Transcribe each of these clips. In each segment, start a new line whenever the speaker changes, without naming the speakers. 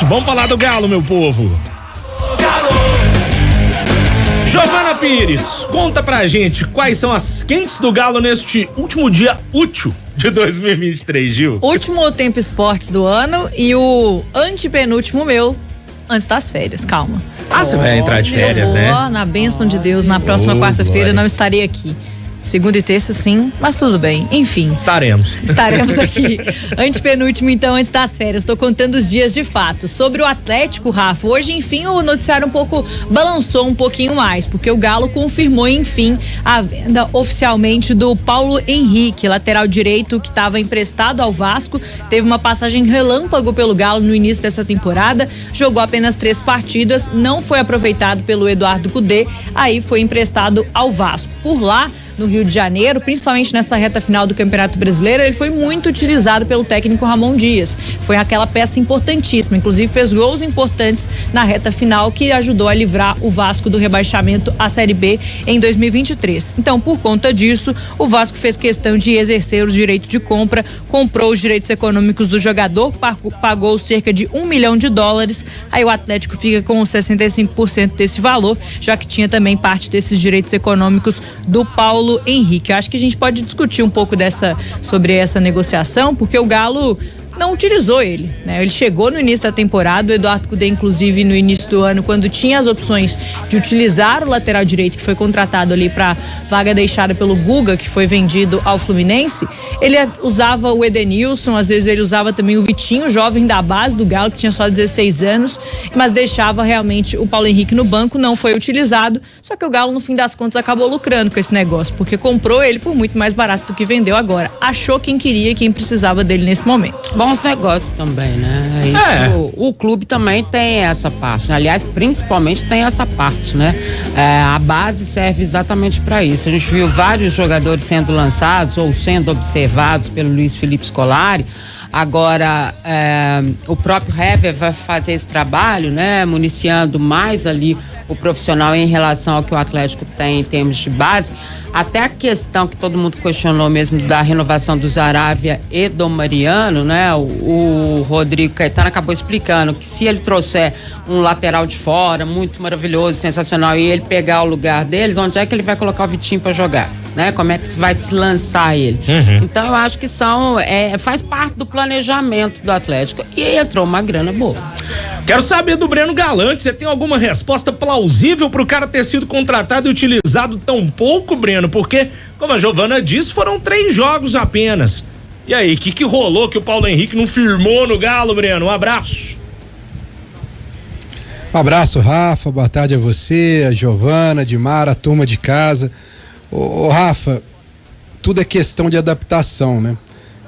Vamos falar do Galo, meu povo. Giovana Pires, conta pra gente quais são as quentes do Galo neste último dia útil de 2023, Gil.
Último Tempo Esportes do ano e o antepenúltimo meu antes das férias, calma.
Você vai entrar de férias,
eu vou,
né?
Na bênção de Deus, na próxima quarta-feira não estarei aqui. Segunda e terça, sim, mas tudo bem. Enfim.
Estaremos
aqui. Antepenúltimo, então, antes das férias. Tô contando os dias de fato. Sobre o Atlético, Rafa, hoje, enfim, o noticiário balançou um pouquinho mais, porque o Galo confirmou, enfim, a venda oficialmente do Paulo Henrique, lateral direito que estava emprestado ao Vasco. Teve uma passagem relâmpago pelo Galo no início dessa temporada. Jogou apenas 3 partidas, não foi aproveitado pelo Eduardo Cudê, aí foi emprestado ao Vasco. Por lá, no Rio de Janeiro, principalmente nessa reta final do Campeonato Brasileiro, ele foi muito utilizado pelo técnico Ramon Dias. Foi aquela peça importantíssima, inclusive fez gols importantes na reta final que ajudou a livrar o Vasco do rebaixamento à Série B em 2023. Então, por conta disso, o Vasco fez questão de exercer o direito de compra, comprou os direitos econômicos do jogador, pagou cerca de $1 milhão. Aí o Atlético fica com 65% desse valor, já que tinha também parte desses direitos econômicos do Paulo Henrique. Eu acho que a gente pode discutir um pouco sobre essa negociação, porque o Galo não utilizou ele, né? Ele chegou no início da temporada, o Eduardo Cudê, inclusive, no início do ano, quando tinha as opções de utilizar o lateral direito, que foi contratado ali para vaga deixada pelo Guga, que foi vendido ao Fluminense, ele usava o Edenilson, às vezes ele usava também o Vitinho, jovem da base do Galo, que tinha só 16 anos, mas deixava realmente o Paulo Henrique no banco, não foi utilizado, só que o Galo, no fim das contas, acabou lucrando com esse negócio, porque comprou ele por muito mais barato do que vendeu agora. Achou quem queria e quem precisava dele nesse momento.
Bons negócios também, né? O clube também tem essa parte, né? Aliás, principalmente tem essa parte, né? A base serve exatamente para isso. A gente viu vários jogadores sendo lançados ou sendo observados pelo Luiz Felipe Scolari. Agora, o próprio Hever vai fazer esse trabalho, né? Municiando mais ali o profissional em relação ao que o Atlético tem em termos de base. Até a questão que todo mundo questionou mesmo da renovação do Zaravia e do Mariano, né? O Rodrigo Caetano acabou explicando que se ele trouxer um lateral de fora, muito maravilhoso, sensacional, e ele pegar o lugar deles, onde é que ele vai colocar o Vitinho para jogar? Né? Como é que vai se lançar ele? Então eu acho que faz parte do planejamento do Atlético e entrou uma grana boa.
Quero saber do Breno Galante, você tem alguma resposta plausível pro cara ter sido contratado e utilizado tão pouco, Breno? Porque, como a Giovana disse, foram 3 jogos apenas. E aí, o que rolou que o Paulo Henrique não firmou no Galo, Breno? Um abraço.
Um abraço, Rafa, boa tarde a você, a Giovana, a Dimara, a turma de casa. Ô Rafa, tudo é questão de adaptação, né?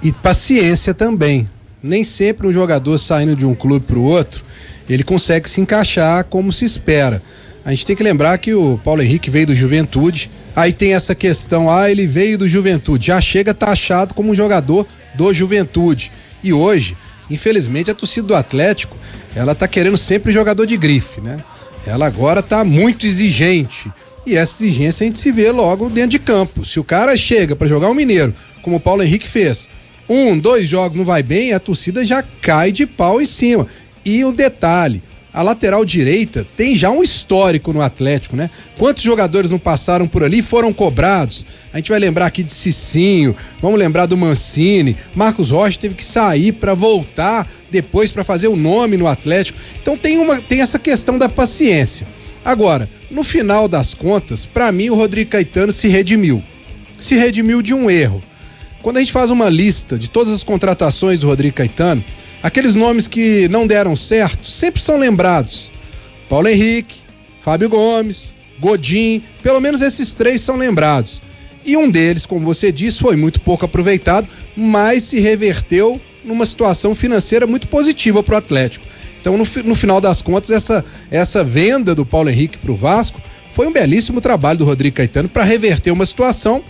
E paciência também. Nem sempre um jogador saindo de um clube para o outro, ele consegue se encaixar como se espera. A gente tem que lembrar que o Paulo Henrique veio do Juventude, aí tem essa questão, ele veio do Juventude, já chega taxado como um jogador do Juventude. E hoje, infelizmente, a torcida do Atlético, ela tá querendo sempre jogador de grife, né? Ela agora tá muito exigente. E essa exigência a gente se vê logo dentro de campo. Se o cara chega para jogar um Mineiro, como o Paulo Henrique fez, 2 jogos não vai bem, a torcida já cai de pau em cima. E o detalhe, a lateral direita tem já um histórico no Atlético, né? Quantos jogadores não passaram por ali e foram cobrados? A gente vai lembrar aqui de Cicinho, vamos lembrar do Mancini, Marcos Rocha teve que sair para voltar depois para fazer o nome no Atlético. Então tem essa questão da paciência. Agora, no final das contas, para mim o Rodrigo Caetano se redimiu de um erro. Quando a gente faz uma lista de todas as contratações do Rodrigo Caetano, aqueles nomes que não deram certo sempre são lembrados. Paulo Henrique, Fábio Gomes, Godin, pelo menos esses 3 são lembrados. E um deles, como você disse, foi muito pouco aproveitado, mas se reverteu numa situação financeira muito positiva para o Atlético. Então, no final das contas, essa venda do Paulo Henrique para o Vasco foi um belíssimo trabalho do Rodrigo Caetano para reverter uma situação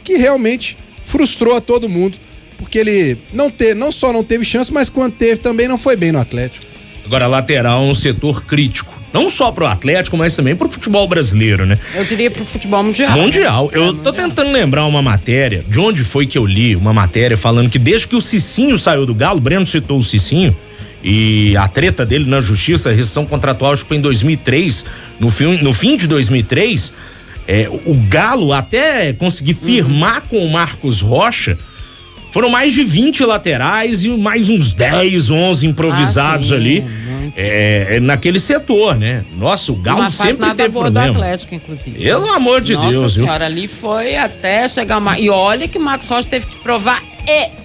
que realmente frustrou a todo mundo, porque ele não só não teve chance, mas quando teve também não foi bem no Atlético.
Agora, lateral é um setor crítico, não só pro Atlético, mas também pro futebol brasileiro, né?
Eu diria pro futebol mundial.
Mundial. Eu tô tentando lembrar uma matéria, de onde foi que eu li uma matéria falando que desde que o Cicinho saiu do Galo, o Breno citou o Cicinho, e a treta dele na justiça, a rescisão contratual, acho que foi em 2003, no fim de 2003, o Galo até conseguir firmar com o Marcos Rocha, foram mais de 20 laterais e mais uns 10, 11 improvisados ali naquele setor, né? Nossa, o Galo sempre teve problema.
Do Atlético, inclusive.
Pelo amor de Deus.
Nossa senhora, ali foi até chegar uma... E olha que o Marcos Rocha teve que provar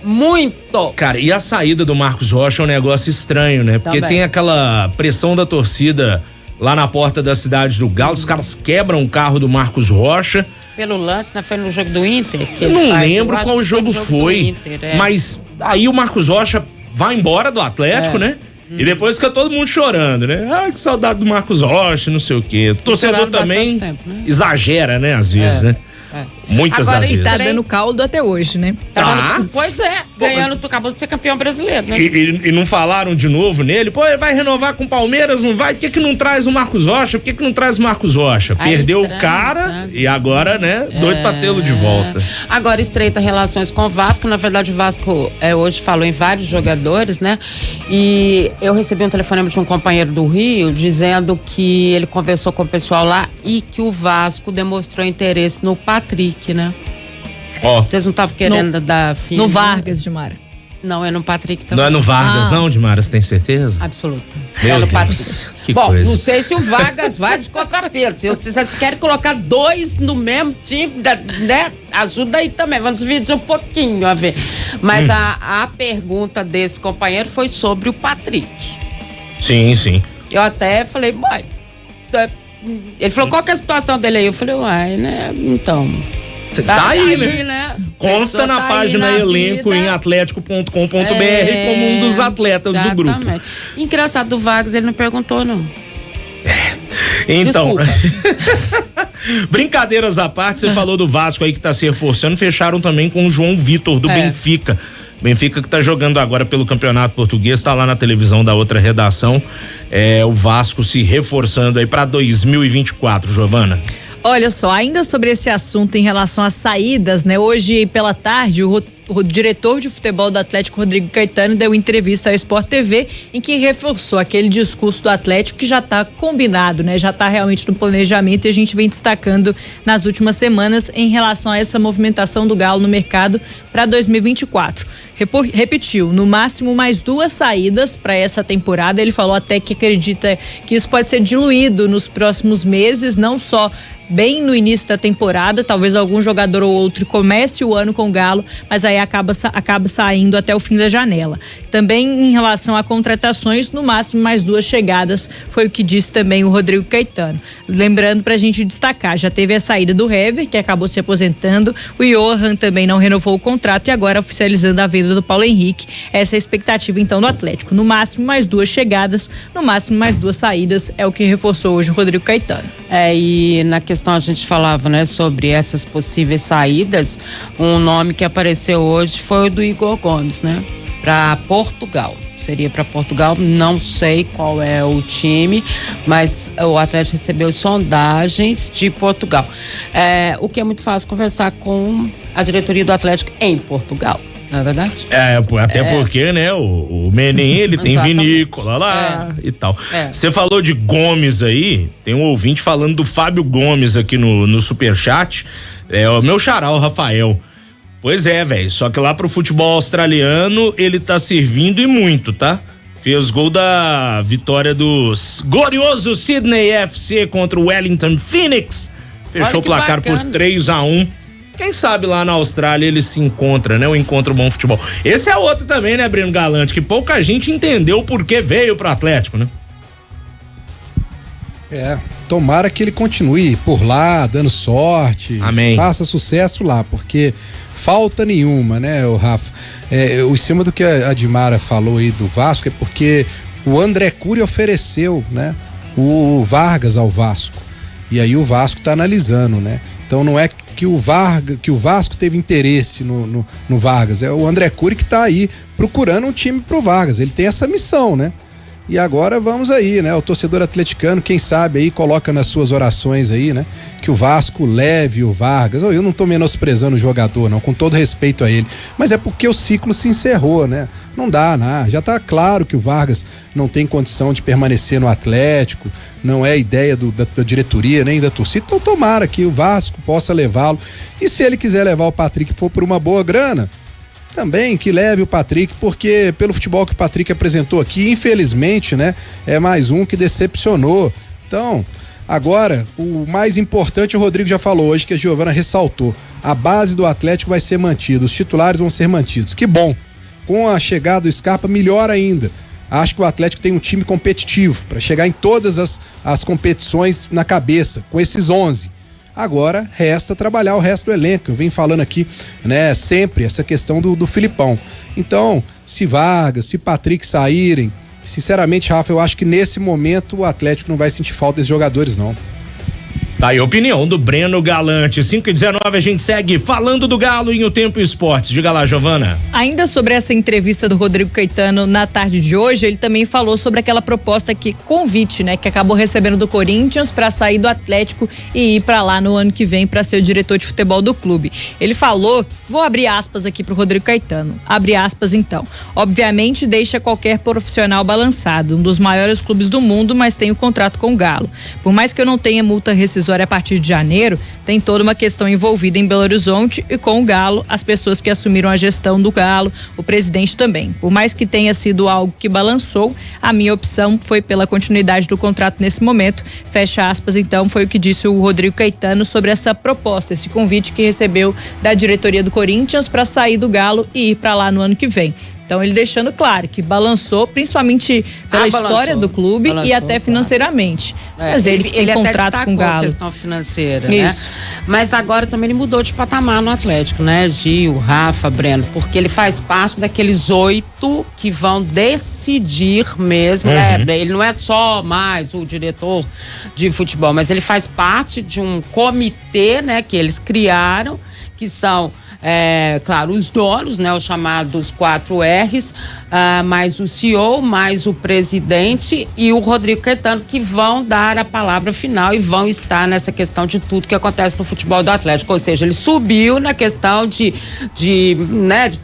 muito.
Cara, e a saída do Marcos Rocha é um negócio estranho, né? Porque tem aquela pressão da torcida lá na porta da cidade do Galo, os caras quebram o carro do Marcos Rocha.
Pelo lance, né? Foi no jogo do Inter?
Eu não lembro qual jogo foi, mas aí o Marcos Rocha vai embora do Atlético, né? E depois fica todo mundo chorando, né? Ah, que saudade do Marcos Rocha, não sei o quê. O torcedor também exagera, né? Às vezes, né? Muitas
Agora
vezes.
Agora está dando caldo até hoje, né?
Pois ganhando, tu acabou de ser campeão brasileiro, né?
E não falaram de novo nele? Pô, ele vai renovar com o Palmeiras, não vai? Por que não traz o Marcos Rocha? Por que não traz o Marcos Rocha? Perdeu o cara e agora, né? Doido pra tê-lo de volta.
Agora estreita relações com o Vasco. Na verdade, o Vasco hoje falou em vários jogadores, né? E eu recebi um telefonema de um companheiro do Rio dizendo que ele conversou com o pessoal lá e que o Vasco demonstrou interesse no Patrick, né? Vocês não estavam querendo dar fim?
No Vargas, Dimara.
Não, é no Patrick também.
Não é no Vargas, não, Dimara, você tem certeza?
Absoluta.
Meu
no
Deus,
Patrick.
que
Bom,
coisa.
não sei se o Vargas vai de contrapeso. Se vocês querem colocar 2 no mesmo time, né? Ajuda aí também. Vamos dividir um pouquinho, a ver. Mas a pergunta desse companheiro foi sobre o Patrick.
Sim, sim.
Eu até falei, boy. Ele falou, qual que é a situação dele aí? Eu falei, uai, né? Então.
Tá aí, né? Consta na página elenco em atlético.com.br como um dos atletas do grupo.
Engraçado do Vargas, ele não perguntou, não.
Então, brincadeiras à parte, você falou do Vasco aí que tá se reforçando, fecharam também com o João Vitor do Benfica. Benfica que tá jogando agora pelo Campeonato Português, tá lá na televisão da outra redação. O Vasco se reforçando aí pra 2024, Giovana.
Olha só, ainda sobre esse assunto em relação às saídas, né? Hoje pela tarde, o diretor de futebol do Atlético, Rodrigo Caetano, deu entrevista à Sport TV em que reforçou aquele discurso do Atlético que já está combinado, né? Já está realmente no planejamento e a gente vem destacando nas últimas semanas em relação a essa movimentação do Galo no mercado para 2024. Repetiu, no máximo mais 2 saídas para essa temporada. Ele falou até que acredita que isso pode ser diluído nos próximos meses, não só bem no início da temporada, talvez algum jogador ou outro comece o ano com o Galo, mas aí acaba saindo até o fim da janela. Também em relação a contratações, no máximo mais 2 chegadas, foi o que disse também o Rodrigo Caetano. Lembrando pra gente destacar, já teve a saída do Hever, que acabou se aposentando, o Johan também não renovou o contrato e agora oficializando a venda do Paulo Henrique. Essa é a expectativa então do Atlético, no máximo mais 2 chegadas, no máximo mais 2 saídas, é o que reforçou hoje o Rodrigo Caetano.
E na questão a gente falava, né, sobre essas possíveis saídas, um nome que apareceu hoje foi o do Igor Gomes, né, para Portugal. Seria para Portugal, não sei qual é o time, mas o Atlético recebeu sondagens de Portugal. O que é muito fácil conversar com a diretoria do Atlético em Portugal. Não é verdade?
Até porque, né, o Menem, ele tem vinícola lá e tal. Você falou de Gomes aí, tem um ouvinte falando do Fábio Gomes aqui no Superchat, o meu xará, o Rafael. Pois é, velho, só que lá pro futebol australiano ele tá servindo e muito, tá? Fez gol da vitória do glorioso Sydney FC contra o Wellington Phoenix. Fechou o placar por 3-1. Quem sabe lá na Austrália ele se encontra, né? O Encontro Bom Futebol. Esse é outro também, né, Breno Galante? Que pouca gente entendeu o porquê veio pro Atlético, né?
Tomara que ele continue por lá, dando sorte.
Amém.
Faça sucesso lá, porque falta nenhuma, né, o Rafa? Em cima do que a Dimara falou aí do Vasco, é porque o André Cury ofereceu, né, o Vargas ao Vasco. E aí o Vasco tá analisando, né? Então não é que o Vasco teve interesse no Vargas, é o André Cury que tá aí procurando um time pro Vargas. Ele tem essa missão, né? E agora vamos aí, né? O torcedor atleticano, quem sabe aí, coloca nas suas orações aí, né? Que o Vasco leve o Vargas. Eu não tô menosprezando o jogador, não, com todo respeito a ele. Mas é porque o ciclo se encerrou, né? Não dá, né? Já tá claro que o Vargas não tem condição de permanecer no Atlético, não é ideia da diretoria nem da torcida. Então tomara que o Vasco possa levá-lo. E se ele quiser levar o Patrick e for por uma boa grana, também que leve o Patrick, porque pelo futebol que o Patrick apresentou aqui, infelizmente, né, é mais um que decepcionou. Então, agora, o mais importante, o Rodrigo já falou hoje, que a Giovana ressaltou, a base do Atlético vai ser mantida, os titulares vão ser mantidos. Que bom, com a chegada do Scarpa, melhor ainda. Acho que o Atlético tem um time competitivo para chegar em todas as competições na cabeça, com esses 11. Agora resta trabalhar o resto do elenco. Eu venho falando aqui, né, sempre essa questão do Filipão. Então, se Vargas, se Patrick saírem, sinceramente, Rafa, eu acho que nesse momento o Atlético não vai sentir falta desses jogadores, não.
Tá aí a opinião do Breno Galante. 5h19, a gente segue falando do Galo em O Tempo Esportes. Diga lá, Giovana.
Ainda sobre essa entrevista do Rodrigo Caetano na tarde de hoje, ele também falou sobre aquela proposta convite, né, que acabou recebendo do Corinthians para sair do Atlético e ir para lá no ano que vem para ser o diretor de futebol do clube. Ele falou, vou abrir aspas aqui pro Rodrigo Caetano. Abre aspas então. Obviamente deixa qualquer profissional balançado, um dos maiores clubes do mundo, mas tem o contrato com o Galo. Por mais que eu não tenha multa rescisória a partir de janeiro, tem toda uma questão envolvida em Belo Horizonte e com o Galo, as pessoas que assumiram a gestão do Galo, o presidente também. Por mais que tenha sido algo que balançou, a minha opção foi pela continuidade do contrato nesse momento. Fecha aspas, então, foi o que disse o Rodrigo Caetano sobre essa proposta, esse convite que recebeu da diretoria do Corinthians para sair do Galo e ir para lá no ano que vem. Então ele deixando claro que balançou, principalmente pela história do clube e até financeiramente. Mas ele tem contrato com o Galo.
A questão financeira, isso, né? Mas agora também ele mudou de patamar no Atlético, né? Gil, Rafa, Breno, porque ele faz parte daqueles 8 que vão decidir mesmo, né? Ele não é só mais o diretor de futebol, mas ele faz parte de um comitê, né? Que eles criaram, que são claro, os donos, né, os chamados 4 R's, mais o CEO, mais o presidente e o Rodrigo Caetano, que vão dar a palavra final e vão estar nessa questão de tudo que acontece no futebol do Atlético. Ou seja, ele subiu na questão de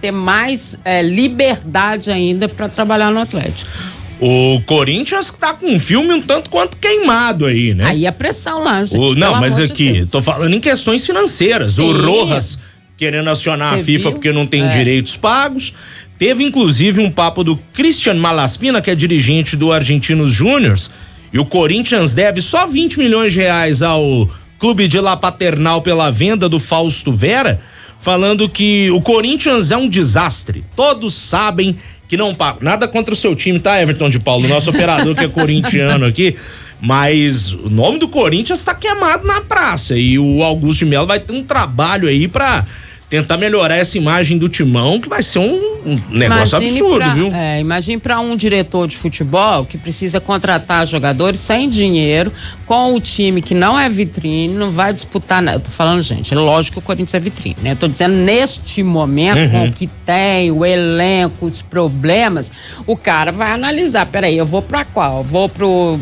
ter mais liberdade ainda para trabalhar no Atlético.
O Corinthians tá com um filme um tanto quanto queimado aí, né?
Aí a pressão lá, gente.
Não, mas aqui, tô falando em questões financeiras. Sim. O Rojas querendo acionar a FIFA porque não tem direitos pagos. Teve inclusive um papo do Christian Malaspina, que é dirigente do Argentinos Júniors, e o Corinthians deve só 20 milhões de reais ao clube de La Paternal pela venda do Fausto Vera, falando que o Corinthians é um desastre. Todos sabem que não paga. Nada contra o seu time, tá, Everton de Paulo, nosso operador que é corintiano aqui, mas o nome do Corinthians tá queimado na praça e o Augusto de Melo vai ter um trabalho aí pra tentar melhorar essa imagem do Timão, que vai ser um negócio absurdo, viu?
Imagine para um diretor de futebol que precisa contratar jogadores sem dinheiro, com o time que não é vitrine, não vai disputar nada. Eu tô falando, gente, é lógico que o Corinthians é vitrine, né? Eu tô dizendo, neste momento, com o que tem, o elenco, os problemas, o cara vai analisar, peraí, eu vou pra qual? Eu vou pro,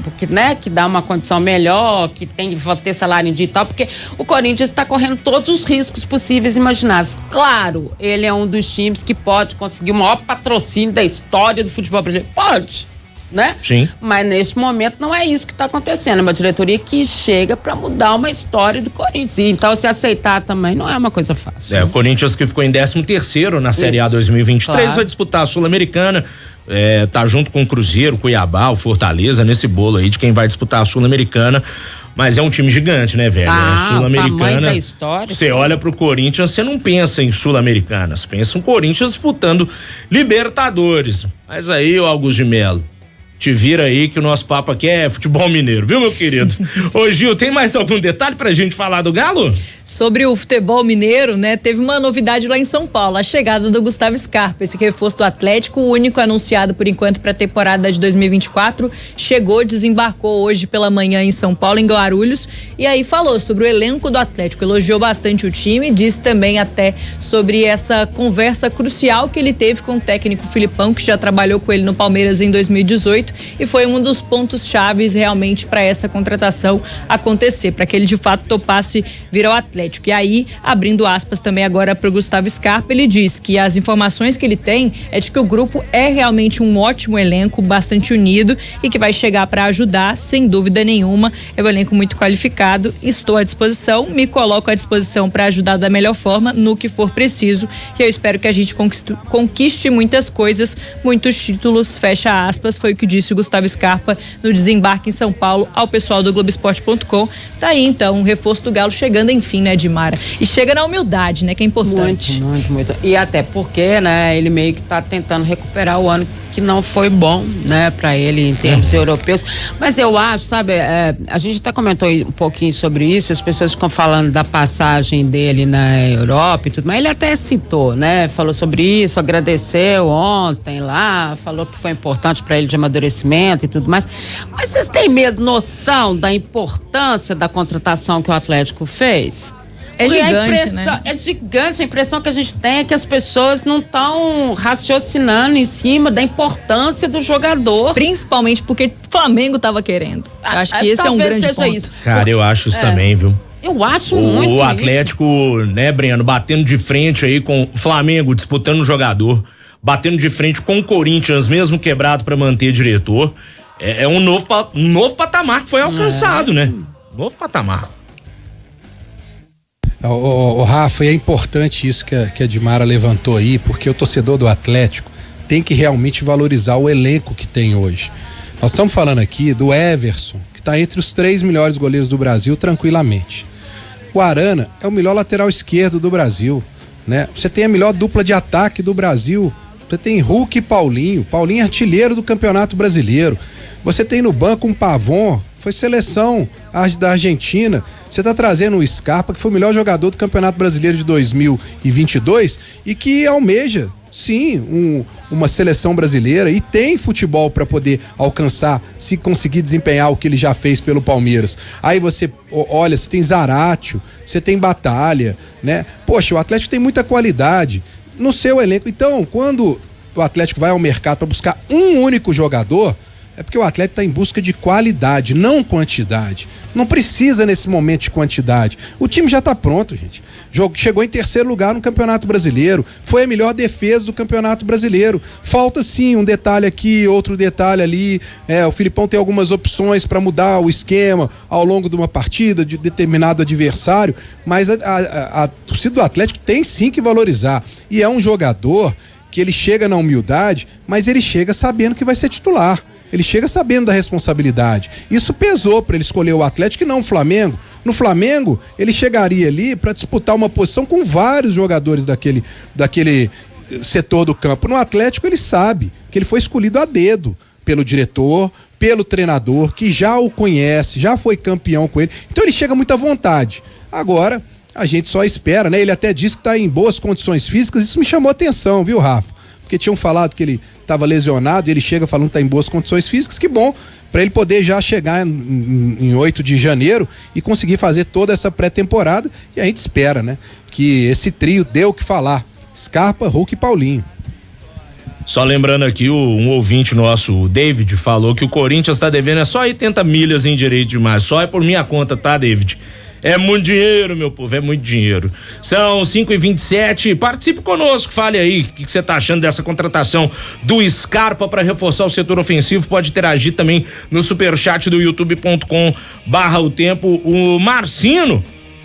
que dá uma condição melhor, que vou ter salário em dia e tal, porque o Corinthians tá correndo todos os riscos possíveis e imagináveis. Claro, ele é um dos times que pode conseguir o maior patrocínio da história do futebol brasileiro. Pode, né?
Sim.
Mas neste momento não é isso que está acontecendo. É uma diretoria que chega para mudar uma história do Corinthians. Então, se aceitar também não é uma coisa fácil.
O Corinthians, que ficou em 13º na Série A 2023, claro, vai disputar a Sul-Americana. Tá junto com o Cruzeiro, Cuiabá, o Fortaleza, nesse bolo aí de quem vai disputar a Sul-Americana. Mas é um time gigante, né, velho? Sul-Americana. Você olha pro Corinthians, você não pensa em Sul-Americana, você pensa em Corinthians disputando Libertadores. Mas aí, o Augusto de Melo, te vira aí que o nosso papo aqui é futebol mineiro, viu, meu querido? Ô, Gil, tem mais algum detalhe pra gente falar do Galo?
Sobre o futebol mineiro, né? Teve uma novidade lá em São Paulo, a chegada do Gustavo Scarpa, esse reforço do Atlético, o único anunciado por enquanto para a temporada de 2024, chegou, desembarcou hoje pela manhã em São Paulo, em Guarulhos, e aí falou sobre o elenco do Atlético, elogiou bastante o time, disse também até sobre essa conversa crucial que ele teve com o técnico Filipão, que já trabalhou com ele no Palmeiras em 2018 e foi um dos pontos chaves realmente para essa contratação acontecer, para que ele de fato topasse vir ao Atlético. E aí, abrindo aspas também agora para o Gustavo Scarpa, ele diz que as informações que ele tem é de que o grupo é realmente um ótimo elenco, bastante unido e que vai chegar para ajudar, sem dúvida nenhuma. É um elenco muito qualificado, estou à disposição, me coloco à disposição para ajudar da melhor forma no que for preciso, e eu espero que a gente conquiste muitas coisas, muitos títulos, fecha aspas, foi o que disse o Gustavo Scarpa no desembarque em São Paulo ao pessoal do Globoesporte.com. Tá aí então, um reforço do Galo chegando enfim, né, Edmara? E chega na humildade, né, que é importante.
Muito. E até porque, né, ele meio que tá tentando recuperar o ano que não foi bom, né, pra ele em termos europeus. Mas eu acho, sabe, a gente até comentou um pouquinho sobre isso, as pessoas ficam falando da passagem dele na Europa e tudo, mas ele até citou, né, falou sobre isso, agradeceu ontem lá, falou que foi importante pra ele de amadurecimento e tudo mais. Mas vocês têm mesmo noção da importância da contratação que o Atlético fez?
É gigante, né?
É gigante. A impressão que a gente tem é que as pessoas não estão raciocinando em cima da importância do jogador.
Principalmente porque o Flamengo estava querendo. Eu acho que esse é um grande ponto. Isso.
Cara, eu acho isso também, viu?
Eu acho muito
o Atlético, isso. Né, Breno, batendo de frente aí com o Flamengo, disputando o jogador, batendo de frente com o Corinthians, mesmo quebrado para manter diretor. É um novo patamar que foi alcançado, né? Novo patamar.
O Rafa, e é importante isso que a Edmara levantou aí, porque o torcedor do Atlético tem que realmente valorizar o elenco que tem hoje. Nós estamos falando aqui do Everson, que está entre os 3 melhores goleiros do Brasil tranquilamente. O Arana é o melhor lateral esquerdo do Brasil, né? Você tem a melhor dupla de ataque do Brasil. Você tem Hulk e Paulinho. Paulinho é artilheiro do Campeonato Brasileiro. Você tem no banco um Pavon, foi seleção da Argentina. Você está trazendo o Scarpa, que foi o melhor jogador do Campeonato Brasileiro de 2022 e que almeja, sim, uma seleção brasileira e tem futebol para poder alcançar, se conseguir desempenhar o que ele já fez pelo Palmeiras. Aí você olha, você tem Zaratio, você tem Batalha, né? Poxa, o Atlético tem muita qualidade no seu elenco. Então, quando o Atlético vai ao mercado para buscar um único jogador, é porque o Atlético está em busca de qualidade, não quantidade. Não precisa nesse momento de quantidade. O time já está pronto, gente. Chegou em 3º lugar no Campeonato Brasileiro. Foi a melhor defesa do Campeonato Brasileiro. Falta sim um detalhe aqui, outro detalhe ali. O Filipão tem algumas opções para mudar o esquema ao longo de uma partida de determinado adversário, mas a torcida do Atlético tem sim que valorizar. E é um jogador que ele chega na humildade, mas ele chega sabendo que vai ser titular. Ele chega sabendo da responsabilidade. Isso pesou para ele escolher o Atlético e não o Flamengo. No Flamengo, ele chegaria ali para disputar uma posição com vários jogadores daquele setor do campo. No Atlético, ele sabe que ele foi escolhido a dedo pelo diretor, pelo treinador, que já o conhece, já foi campeão com ele. Então ele chega muito à vontade. Agora, a gente só espera, né? Ele até disse que está em boas condições físicas. Isso me chamou a atenção, viu, Rafa? Porque tinham falado que ele estava lesionado e ele chega falando que está em boas condições físicas. Que bom, para ele poder já chegar em 8 de janeiro e conseguir fazer toda essa pré-temporada. E a gente espera, né, que esse trio dê o que falar: Scarpa, Hulk e Paulinho.
Só lembrando aqui, um ouvinte nosso, o David, falou que o Corinthians está devendo só 80 milhas em direito demais. Só é por minha conta, tá, David? É muito dinheiro, meu povo, é muito dinheiro. São 5h27, participe conosco, fale aí o que você tá achando dessa contratação do Scarpa para reforçar o setor ofensivo. Pode interagir também no superchat do youtube.com/o tempo. O Marcino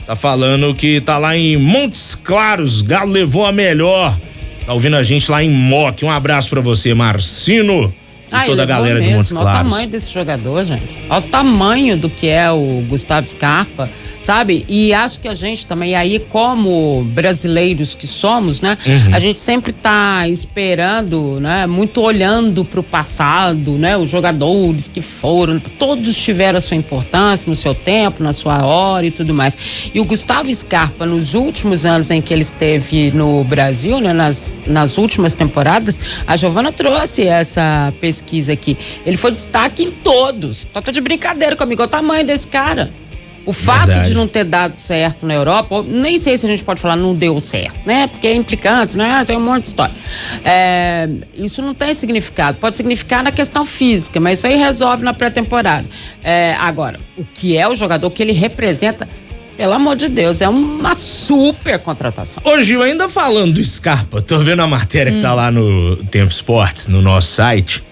tá falando que tá lá em Montes Claros, Galo levou a melhor. Tá ouvindo a gente lá em Moc. Um abraço para você, Marcino. e toda a galera de Montes Claros.
Olha o tamanho desse jogador, gente. Olha o tamanho do que é o Gustavo Scarpa, sabe? E acho que a gente também, aí como brasileiros que somos, né? A gente sempre tá esperando, né? Muito olhando pro passado, né? Os jogadores que foram, todos tiveram a sua importância no seu tempo, na sua hora e tudo mais. E o Gustavo Scarpa, nos últimos anos em que ele esteve no Brasil, né? Nas últimas temporadas, a Giovana trouxe essa pesquisa aqui. Ele foi destaque em todos. Tá de brincadeira comigo, olha o tamanho desse cara. O fato de não ter dado certo na Europa, nem sei se a gente pode falar não deu certo, né? Porque é implicância, né? Tem um monte de história. Isso não tem significado. Pode significar na questão física, mas isso aí resolve na pré-temporada. Agora, o que é o jogador que ele representa, pelo amor de Deus, é uma super contratação.
Ô Gil, ainda falando do Scarpa, tô vendo a matéria que tá lá no Tempo Esportes, no nosso site.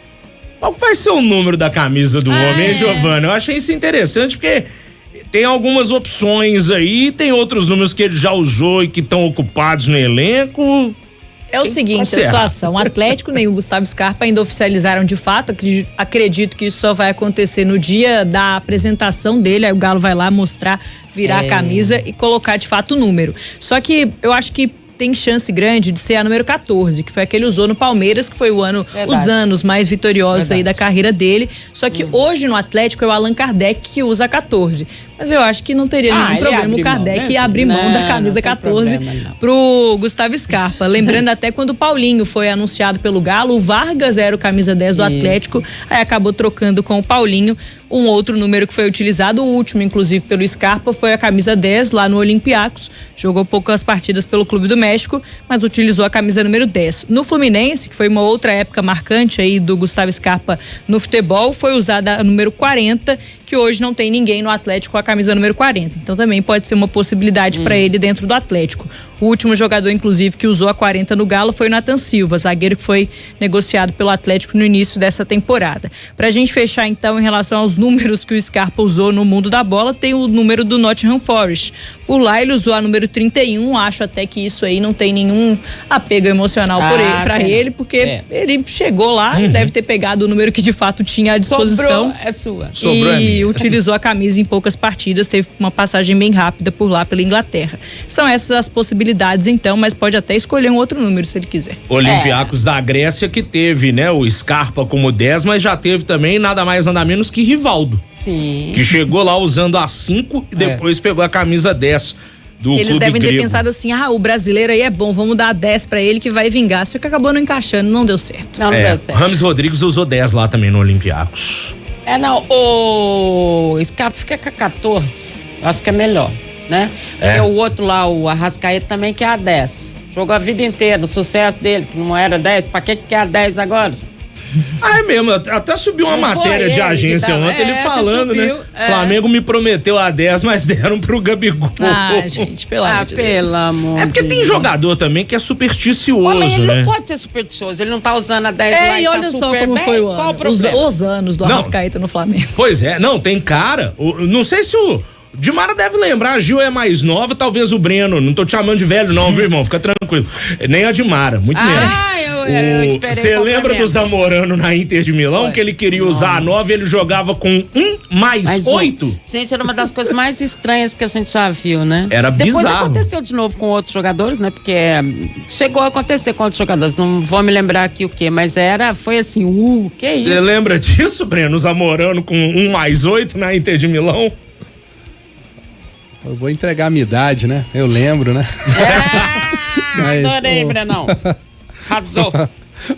Qual vai ser o número da camisa do homem, hein, Giovana? Eu achei isso interessante porque tem algumas opções aí, tem outros números que ele já usou e que estão ocupados no elenco.
É o seguinte, a situação, o Atlético nem o Gustavo Scarpa ainda oficializaram de fato, acredito que isso só vai acontecer no dia da apresentação dele, aí o Galo vai lá mostrar, virar a camisa e colocar de fato o número. Só que eu acho que tem chance grande de ser a número 14, que foi a que ele usou no Palmeiras, que foi os anos mais vitoriosos aí da carreira dele. Só que hoje no Atlético é o Allan Kardec que usa a 14. Mas eu acho que não teria nenhum problema o Kardec abrir mão da camisa 14 pro Gustavo Scarpa. Lembrando até quando o Paulinho foi anunciado pelo Galo, o Vargas era o camisa 10 do Atlético, aí acabou trocando com o Paulinho. Um outro número que foi utilizado, o último inclusive pelo Scarpa, foi a camisa 10 lá no Olympiacos. Jogou poucas partidas pelo Clube do México, mas utilizou a camisa número 10. No Fluminense, que foi uma outra época marcante aí do Gustavo Scarpa no futebol, foi usada a número 40, que hoje não tem ninguém no Atlético com a camisa número 40. Então também pode ser uma possibilidade para ele dentro do Atlético. O último jogador, inclusive, que usou a 40 no Galo foi o Nathan Silva, zagueiro que foi negociado pelo Atlético no início dessa temporada. Pra gente fechar, então, em relação aos números que o Scarpa usou no mundo da bola, tem o número do Nottingham Forest. Por lá ele usou a número 31, acho até que isso aí não tem nenhum apego emocional pra ele, porque ele chegou lá, deve ter pegado o número que de fato tinha à disposição. E utilizou a camisa em poucas partidas, teve uma passagem bem rápida por lá pela Inglaterra. São essas as possibilidades então, mas pode até escolher um outro número se ele quiser.
Olympiacos da Grécia que teve, né, o Scarpa como 10, mas já teve também nada mais nada menos que Rivaldo.
Sim.
Que chegou lá usando a 5 e depois pegou a camisa 10 do
Eles
clube
devem
grego.
ter pensado assim, o brasileiro aí é bom, vamos dar 10 pra ele que vai vingar. Só que acabou não encaixando, não deu certo.
Não deu certo.
Rames Rodrigues usou 10 lá também no Olympiacos.
O Scarpa fica com a 14, eu acho que é melhor, né? Porque o outro lá, o Arrascaeta também quer a 10. Jogou a vida inteira, o sucesso dele, que não era 10, pra que quer a 10 agora?
É mesmo, até subiu uma matéria de agência ontem, ele falando, né? Flamengo me prometeu a 10, mas deram pro Gabigol.
Gente, pelo amor de Deus.
Pelo amor.
É porque tem jogador também que é supersticioso,
mas ele
né?
não pode ser supersticioso, ele não tá usando a 10 lá
e
tá
olha só
super
como
bem.
foi o ano.
Qual o problema?
Os anos do Arrascaeta no Flamengo.
Pois é, não, tem cara, não sei se o Dimara deve lembrar, a Gil é mais nova, talvez o Breno, não tô te chamando de velho não, viu, irmão? Fica tranquilo. Nem a Dimara, muito menos.
Eu esperei.
Você lembra do Zamorano na Inter de Milão, que ele queria usar a 9 e ele jogava com 1 mais 8?
Gente, era uma das coisas mais estranhas que a gente já viu, né?
Era
Depois
bizarro.
aconteceu de novo com outros jogadores, né? Porque chegou a acontecer com outros jogadores, não vou me lembrar aqui o quê, mas foi assim, que isso?
Você lembra disso, Breno? O Zamorano com 1 mais 8 na Inter de Milão?
Eu vou entregar a minha idade, né? Eu lembro, né?
Adorei, Brenão. Arrasou.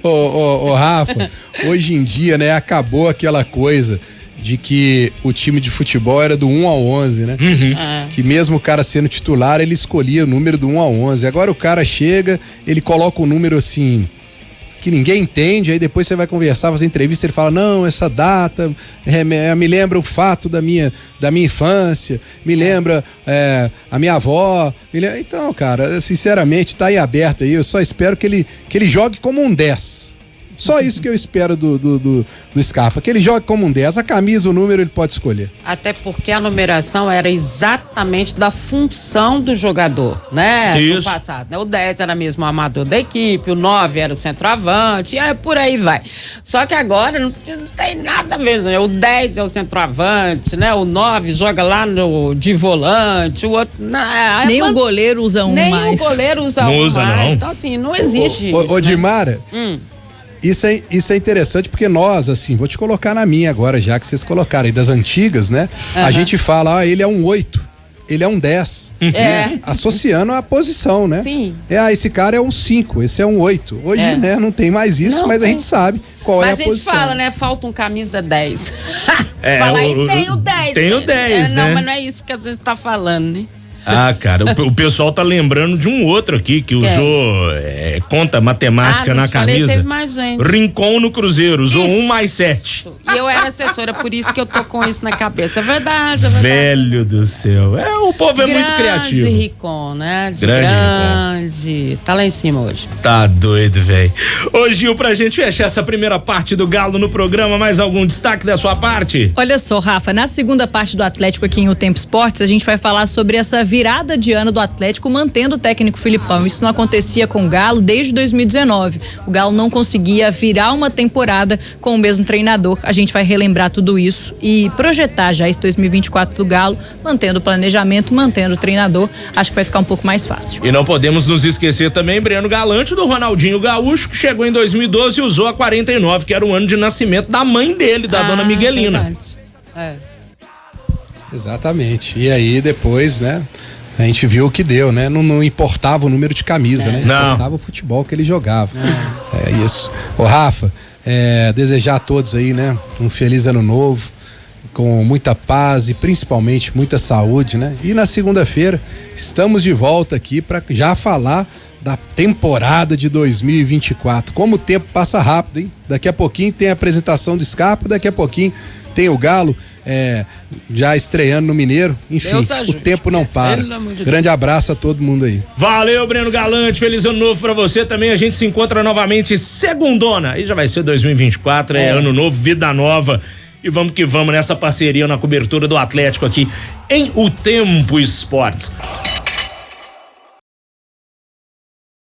Ô, Rafa, hoje em dia, né, acabou aquela coisa de que o time de futebol era do 1 ao 11, né? Que mesmo o cara sendo titular, ele escolhia o número do 1 ao 11. Agora o cara chega, ele coloca o número assim, que ninguém entende, aí depois você vai conversar, fazer entrevista, ele fala, não, essa data me lembra o fato da minha infância, me lembra a minha avó, então, cara, sinceramente, tá aí aberto aí, eu só espero que ele jogue como um 10, Só isso que eu espero do Scarpa, que ele jogue como um 10, a camisa, o número ele pode escolher.
Até porque a numeração era exatamente da função do jogador, né?
Isso.
No passado, né? O 10 era mesmo o amador da equipe, o 9 era o centroavante, e aí por aí vai. Só que agora não tem nada mesmo, né? O 10 é o centroavante, né? O 9 joga lá de volante, o outro...
Nem o goleiro usa um mais.
Nem o goleiro usa
não
um
usa,
mais.
não.
Então assim, não existe isso,
Ô,
né?
Dimara... Isso é interessante porque nós, assim, vou te colocar na minha agora, já que vocês colocaram aí das antigas, né? A gente fala, ele é um 8, ele é um 10.
É.
Associando a posição, né?
Sim.
Esse cara é um 5, esse é um 8. Hoje, né, não tem mais isso,
Não
mas
tem.
a gente sabe qual é a
Mas a gente
posição.
fala, né? Falta um camisa 10.
É,
Fala aí, tem o 10.
tem o 10,
Não,
né?
mas não é isso que a gente tá falando, né?
Ah, cara, o pessoal tá lembrando de um outro aqui que usou conta matemática na camisa.
Teve mais gente.
Rincon no Cruzeiro, usou
Isso.
1 mais 7.
E eu era assessora, por isso que eu tô com isso na cabeça. É verdade, é verdade.
Velho do céu. O povo é muito criativo.
Grande Ricon, né?
Grande
Tá lá em cima hoje.
Tá doido, velho. Ô, Gil, pra gente fechar essa primeira parte do Galo no programa, mais algum destaque da sua parte?
Olha só, Rafa, na segunda parte do Atlético aqui em O Tempo Esportes, a gente vai falar sobre essa virada de ano do Atlético mantendo o técnico Filipão. Isso não acontecia com o Galo desde 2019. O Galo não conseguia virar uma temporada com o mesmo treinador. A gente vai relembrar tudo isso e projetar já esse 2024 do Galo, mantendo o planejamento, mantendo o treinador. Acho que vai ficar um pouco mais fácil.
E não podemos nos esquecer também, Breno Galante, do Ronaldinho Gaúcho, que chegou em 2012 e usou a 49, que era o ano de nascimento da mãe dele, da dona Miguelina.
Verdade. É.
Exatamente. E aí depois, né? A gente viu o que deu, né? Não importava o número de camisa, né?
Não.
Importava o futebol que ele jogava. É isso. Ô, Rafa, desejar a todos aí, né? Um feliz ano novo, com muita paz e principalmente muita saúde, né? E na segunda-feira estamos de volta aqui para já falar da temporada de 2024. Como o tempo passa rápido, hein? Daqui a pouquinho tem a apresentação do Scarpa, daqui a pouquinho tem o Galo já estreando no Mineiro. Enfim, o tempo não para. Grande abraço a todo mundo aí.
Valeu, Breno Galante, feliz ano novo pra você também. A gente se encontra novamente segundona. Aí já vai ser 2024, ano novo, vida nova. E vamos que vamos nessa parceria na cobertura do Atlético aqui em O Tempo Esportes.